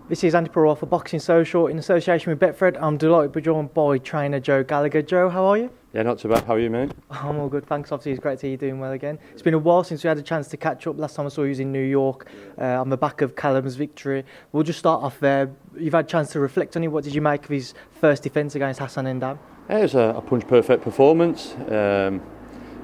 This is Andy Perrault for Boxing Social in association with Betfred. I'm delighted to be joined by trainer Joe Gallagher. Joe, how are you? Yeah, not too bad. How are you, mate? I'm all good, thanks. Obviously, it's great to hear you doing well again. It's been a while since we had a chance to catch up. Last time I saw you was in New York on the back of Callum's victory. We'll just start off there. You've had a chance to reflect on it. What did you make of his first defence against Hassan Ndam? Yeah, it was a punch-perfect performance.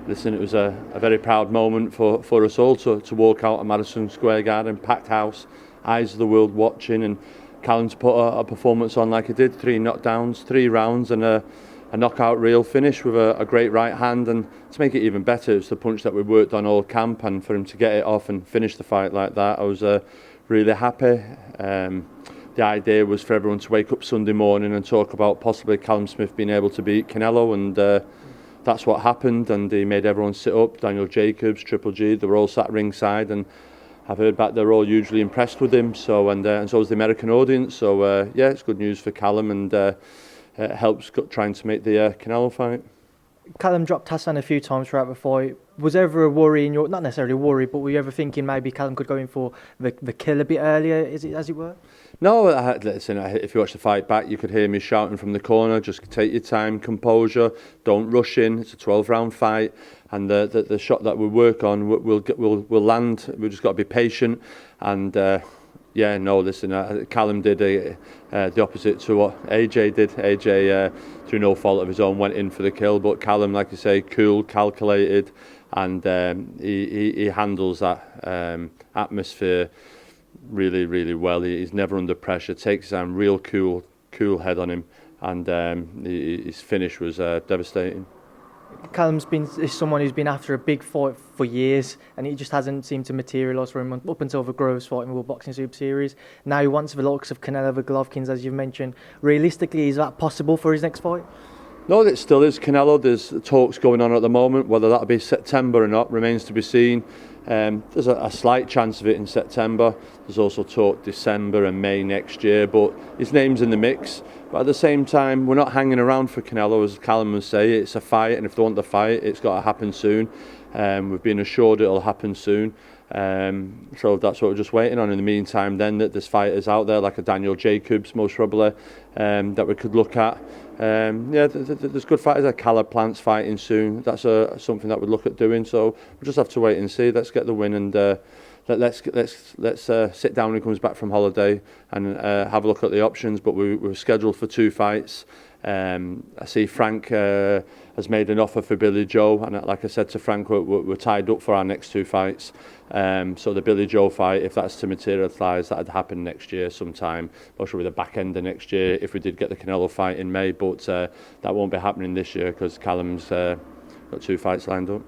Listen, it was a very proud moment for us all to walk out of Madison Square Garden, packed house, eyes of the world watching, and Callum to put a performance on like he did. 3 knockdowns, 3 rounds, and a knockout reel finish with a great right hand. And to make it even better, it's the punch that we worked on all camp, and for him to get it off and finish the fight like that, I was really happy. The idea was for everyone to wake up Sunday morning and talk about possibly Callum Smith being able to beat Canelo, and that's what happened. And he made everyone sit up. Daniel Jacobs, Triple G, they were all sat ringside, and I've heard back they're all hugely impressed with him. So and so was the American audience. So yeah, it's good news for Callum, and it helps trying to make the Canelo fight. Callum dropped Hassan a few times throughout the fight. Was there ever a worry in your, not necessarily a worry, but were you ever thinking maybe Callum could go in for the kill a bit earlier, as it were? No, listen, if you watch the fight back, you could hear me shouting from the corner, just take your time, composure, don't rush in. It's a 12-round fight, and the shot that we work on, we'll land. We've just got to be patient. And yeah, no, listen, Callum did the opposite to what AJ did. AJ, through no fault of his own, went in for the kill, but Callum, like you say, cool, calculated, and he handles that atmosphere really, really well. He's never under pressure, takes his time, real cool head on him, and his finish was devastating. Callum's is someone who's been after a big fight for years, and it just hasn't seemed to materialise for him up until the Groves fight in the World Boxing Super Series. Now he wants the likes of Canelo, the Golovkins, as you've mentioned. Realistically, is that possible for his next fight? No, it still is Canelo. There's talks going on at the moment. Whether that'll be September or not remains to be seen. There's a slight chance of it in September. There's also talk December and May next year, but his name's in the mix. But at the same time, we're not hanging around for Canelo, as Callum would say. It's a fight, and if they want the fight, it's got to happen soon. We've been assured it'll happen soon. So that's what we're just waiting on. In the meantime, then, that there's fighters out there like a Daniel Jacobs, most probably, that we could look at. Yeah, there's good fighters like Callum fighting soon. That's something that we'd look at doing. So we'll just have to wait and see. Let's get the win, and let's sit down when he comes back from holiday and have a look at the options. But we're scheduled for 2 fights. I see Frank has made an offer for Billy Joe, and like I said to Frank, we're tied up for our next 2 fights. So the Billy Joe fight, if that's to materialise, that'd happen next year sometime, possibly the back end of next year if we did get the Canelo fight in May, but that won't be happening this year because Callum's got 2 fights lined up.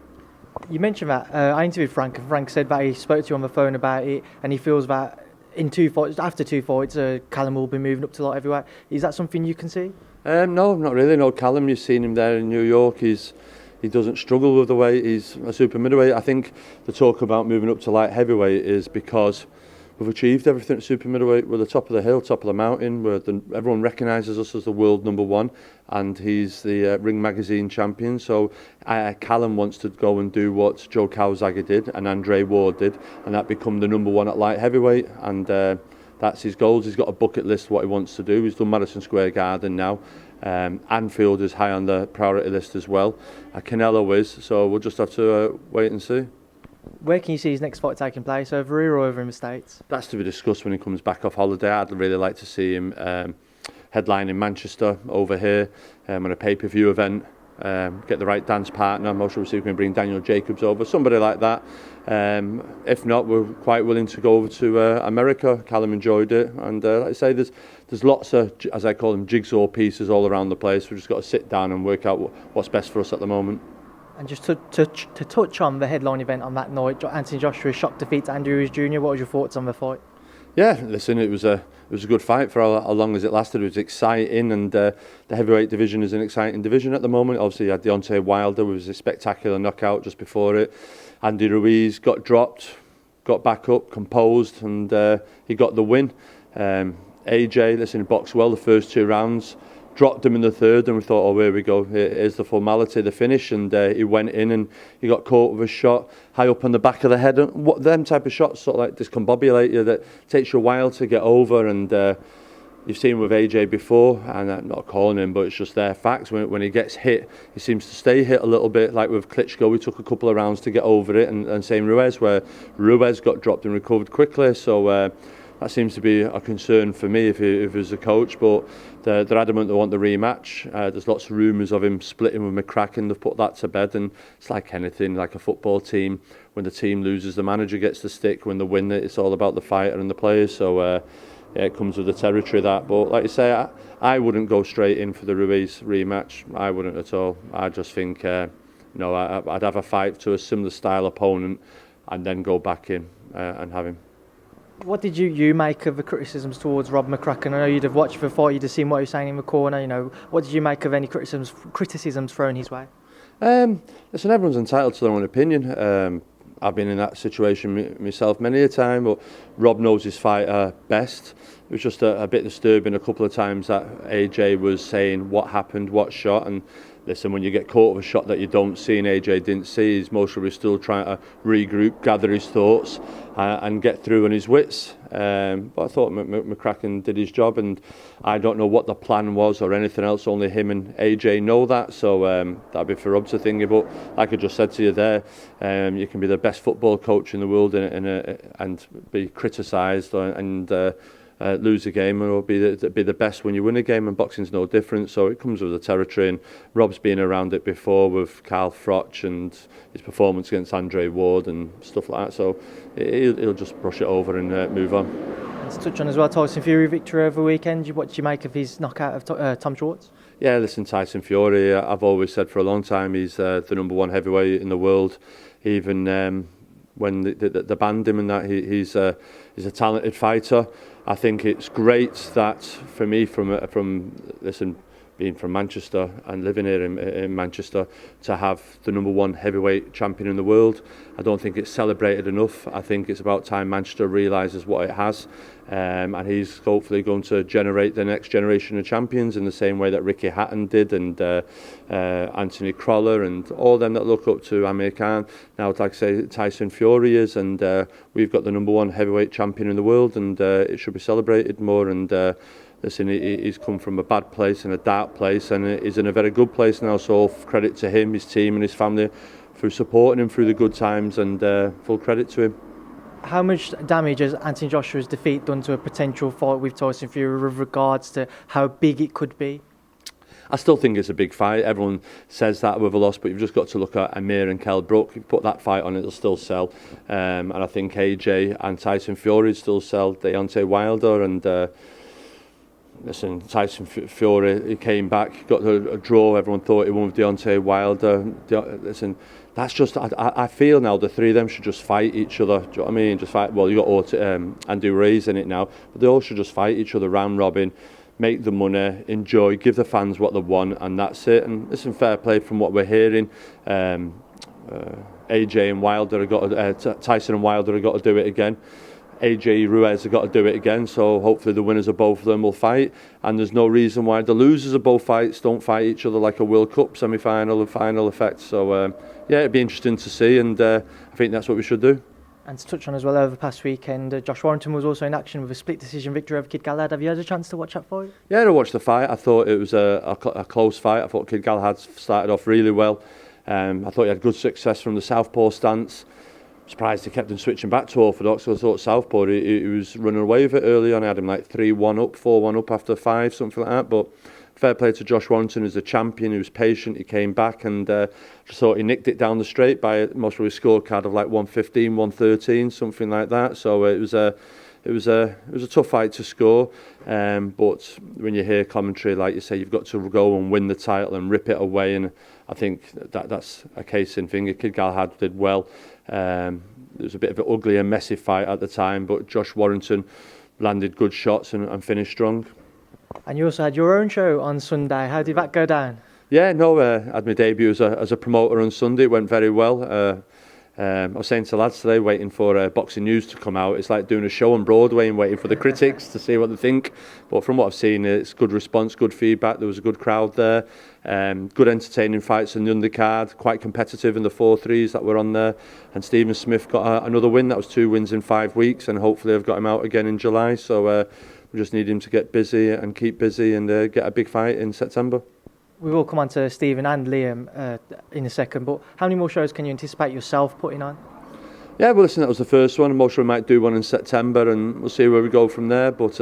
You mentioned that. I interviewed Frank, and Frank said that he spoke to you on the phone about it, and he feels that after 2 fights, Callum will be moving up to light heavyweight. Is that something you can see? No, not really. No, Callum, you've seen him there in New York. He doesn't struggle with the weight. He's a super middleweight. I think the talk about moving up to light heavyweight is because we've achieved everything at super middleweight. We're the top of the hill, top of the mountain. Everyone recognises us as the world #1, and he's the Ring Magazine champion. So Callum wants to go and do what Joe Calzaghe did and Andre Ward did, and that become the #1 at light heavyweight. And that's his goals. He's got a bucket list what he wants to do. He's done Madison Square Garden now. Anfield is high on the priority list as well. Canelo is, so we'll just have to wait and see. Where can you see his next fight taking place, over here or over in the States? That's to be discussed when he comes back off holiday. I'd really like to see him headline in Manchester over here on a pay-per-view event. Get the right dance partner. I'm not sure if we can bring Daniel Jacobs over, somebody like that. If not, we're quite willing to go over to America. Callum enjoyed it, and like I say, there's lots of, as I call them, jigsaw pieces all around the place. We've just got to sit down and work out what's best for us at the moment. And just to touch on the headline event on that night, Anthony Joshua's shock defeat to Andy Ruiz Jr. What was your thoughts on the fight? Yeah, listen, it was a good fight for how long as it lasted. It was exciting, and the heavyweight division is an exciting division at the moment. Obviously, you had Deontay Wilder with a spectacular knockout just before it. Andy Ruiz got dropped, got back up, composed, and he got the win. AJ, listen, boxed well the first 2 rounds. dropped him in the third, and we thought, oh, here we go, here's the formality, the finish, and he went in and he got caught with a shot high up on the back of the head. And what them type of shots sort of like discombobulate you, that takes you a while to get over. And you've seen with AJ before, and I'm not calling him, but it's just their facts. When he gets hit, he seems to stay hit a little bit. Like with Klitschko, we took a couple of rounds to get over it, and same Ruiz, where Ruiz got dropped and recovered quickly. So that seems to be a concern for me if he was a coach, but they're adamant they want the rematch. There's lots of rumours of him splitting with McCracken. They've put that to bed, and it's like anything, like a football team. When the team loses, the manager gets the stick. When they win it, it's all about the fighter and the players. So yeah, it comes with the territory, that. But like you say, I wouldn't go straight in for the Ruiz rematch. I wouldn't at all. I just think, no, I'd have a fight to a similar style opponent and then go back in and have him. What did you make of the criticisms towards Rob McCracken? I know you'd have watched the fight, you'd have seen what he was saying in the corner. You know, what did you make of any criticisms thrown his way? Listen, everyone's entitled to their own opinion. I've been in that situation myself many a time, but Rob knows his fighter best. It was just a bit disturbing a couple of times that AJ was saying what happened, what shot, and listen, when you get caught with a shot that you don't see and AJ didn't see, he's most probably still trying to regroup, gather his thoughts and get through on his wits. But I thought McCracken did his job, and I don't know what the plan was or anything else, only him and AJ know that, so that'd be for Rob to think about. Like I just said to you there, you can be the best football coach in the world and be criticised and lose a game, or be the best when you win a game, and boxing's no different. So it comes with the territory, and Rob's been around it before with Carl Froch and his performance against Andre Ward and stuff like that, so he'll just brush it over and move on. Let's touch on as well Tyson Fury victory over the weekend. What do you make of his knockout of Tom Schwartz? Yeah, listen, Tyson Fury, I've always said for a long time he's the number one heavyweight in the world. Even when they banned him and that, he's a talented fighter. I think it's great that for me, being from Manchester and living here in Manchester, to have the number one heavyweight champion in the world. I don't think it's celebrated enough. I think it's about time Manchester realises what it has, and he's hopefully going to generate the next generation of champions in the same way that Ricky Hatton did, and Anthony Crolla, and all them that look up to Amir Khan. Now, like I say, Tyson Fury is, and we've got the number one heavyweight champion in the world, and it should be celebrated more. And listen, he's come from a bad place and a dark place, and he's in a very good place now, so credit to him, his team and his family for supporting him through the good times, and full credit to him. How much damage has Anthony Joshua's defeat done to a potential fight with Tyson Fury with regards to how big it could be? I still think it's a big fight. Everyone says that with a loss, but you've just got to look at Amir and Kell Brook. If you put that fight on, it'll still sell. And I think AJ and Tyson Fury still sell. Deontay Wilder, and listen, Tyson Fury, he came back, got a draw. Everyone thought he won with Deontay Wilder. Listen, that's just, I feel now the three of them should just fight each other. Do you know what I mean? Just fight. Well, you got Andy Ruiz in it now, but they all should just fight each other, round robin, make the money, enjoy, give the fans what they want, and that's it. And listen, fair play from what we're hearing. AJ and Wilder have got Tyson and Wilder have got to do it again. AJ Ruiz have got to do it again, so hopefully the winners of both of them will fight, and there's no reason why the losers of both fights don't fight each other like a World Cup semi-final and final effect. So yeah, it'd be interesting to see, and I think that's what we should do. And to touch on as well, over the past weekend, Josh Warrington was also in action with a split decision victory over Kid Gallagher. Have you had a chance to watch that fight? Yeah, I watched the fight. I thought it was a close fight. I thought Kid Gallagher started off really well. I thought he had good success from the southpaw stance. Surprised he kept him switching back to orthodox. So I thought southpaw, he was running away with it early on. I had him like 3-1 up, 4-1 up after 5, something like that. But fair play to Josh Warrington, who's a champion, he was patient, he came back, and just thought he nicked it down the straight by most probably a scorecard of like 115, 113, something like that. So it was a tough fight to score, but when you hear commentary, like you say, you've got to go and win the title and rip it away, and I think that's a case in finger. Kid Gallagher did well. It was a bit of an ugly and messy fight at the time, but Josh Warrington landed good shots and finished strong. And you also had your own show on Sunday. How did that go down? Yeah, no, I had my debut as a promoter on Sunday. It went very well. I was saying to lads today, waiting for Boxing News to come out, it's like doing a show on Broadway and waiting for the critics to see what they think. But from what I've seen, it's good response, good feedback. There was a good crowd there, good entertaining fights in the undercard, quite competitive in the 4-3s that were on there. And Stephen Smith got another win. That was 2 wins in 5 weeks, and hopefully I've got him out again in July. So we just need him to get busy and keep busy and get a big fight in September. We will come on to Stephen and Liam in a second, but how many more shows can you anticipate yourself putting on? Yeah, well, listen, that was the first one. Most sure we might do one in September, and we'll see where we go from there. But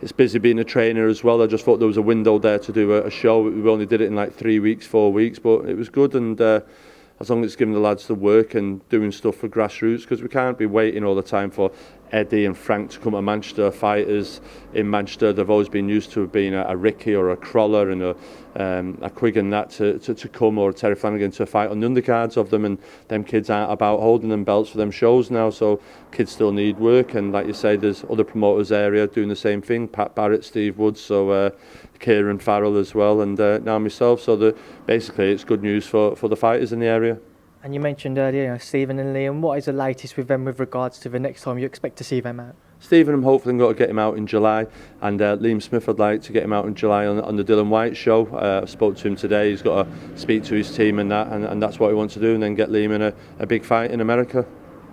it's busy being a trainer as well. I just thought there was a window there to do a show. We only did it in like 3 weeks, 4 weeks, but it was good. And as long as it's giving the lads the work and doing stuff for grassroots, because we can't be waiting all the time for Eddie and Frank to come to Manchester. Fighters in Manchester, they've always been used to being a Ricky or a Crolla and a Quigg and that to come, or a Terry Flanagan to fight on the undercards of them, and them kids aren't about holding them belts for them shows now, so kids still need work. And like you say, there's other promoters area doing the same thing, Pat Barrett, Steve Woods, so Kieran Farrell as well, and now myself, so basically it's good news for the fighters in the area. And you mentioned earlier, Stephen and Liam, what is the latest with them with regards to the next time you expect to see them out? Stephen, I'm hopefully going to get him out in July, and Liam Smith, I'd like to get him out in July on the Dylan White show. I spoke to him today. He's got to speak to his team and that, and that's what he wants to do, and then get Liam in a big fight in America.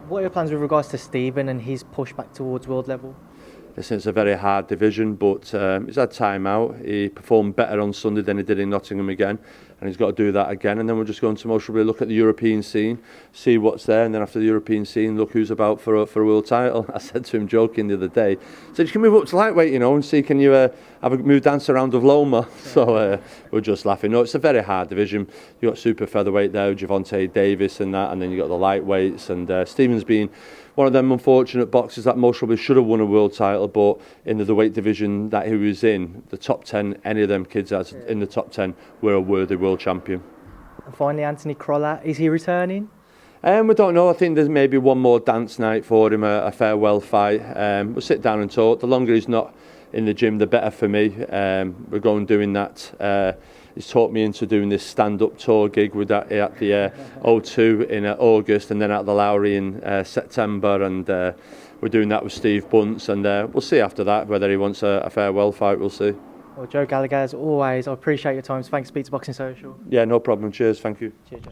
What are your plans with regards to Stephen and his push back towards world level? Listen, it's a very hard division, but he's had time out. He performed better on Sunday than he did in Nottingham again, and he's got to do that again. And then we're just going to most probably look at the European scene, see what's there, and then after the European scene, look who's about for a world title. I said to him joking the other day, I said, you can move up to lightweight, and see, can you have a move dance around of Loma? Yeah. So we're just laughing. No, it's a very hard division. You've got super featherweight there, Javonte Davis and that, and then you've got the lightweights, and Stephen's been one of them unfortunate boxers that most probably should have won a world title, but in the weight division that he was in, the top 10, any of them kids that's in the top 10 were a worthy world champion. And finally, Anthony Crolla, is he returning? We don't know. I think there's maybe one more dance night for him, a farewell fight. We'll sit down and talk. The longer he's not in the gym, the better for me. We're going doing that. He's taught me into doing this stand-up tour gig with that at the O2 in August, and then at the Lowry in September, and we're doing that with Steve Bunce, and we'll see after that whether he wants a farewell fight. We'll see. Well, Joe Gallagher, as always, I appreciate your time. Thanks, Speak to Boxing Social. Yeah, no problem. Cheers. Thank you. Cheers, Joe.